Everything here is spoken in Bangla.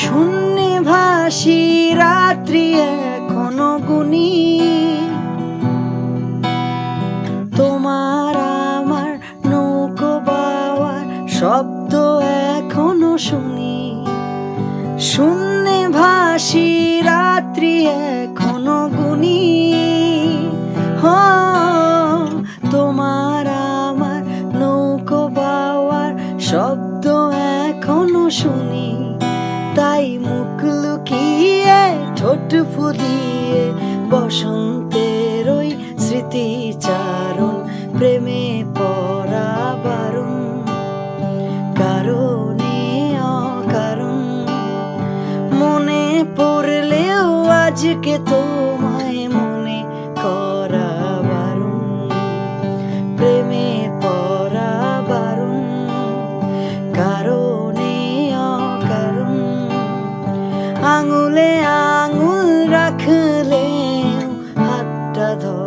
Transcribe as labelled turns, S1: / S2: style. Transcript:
S1: শূন্যে ভাসি রাত্রি এখনো গুনি, তোমার আমার নৌকো বাওয়ার শব্দ এখনো শুনি। শূন্যে ভাসি রাত্রি এখনো গুনি, তোমার আমার নৌকো বাওয়ার শব্দ এখনো শুনি। তাই মুখ লুকিয়ে ঠোঁট ফুলিয়ে বসন্তের ওই স্মৃতিচারণ, প্রেমে পড়া বারণ, কারণে অকারণ। মনে পড়লেও আজকে তোমায় মনে করা বারণ, প্রেমে পড়া বারণ, কারণে অকারণ। আঙুলে আঙুল রাখলে হাতটা ধর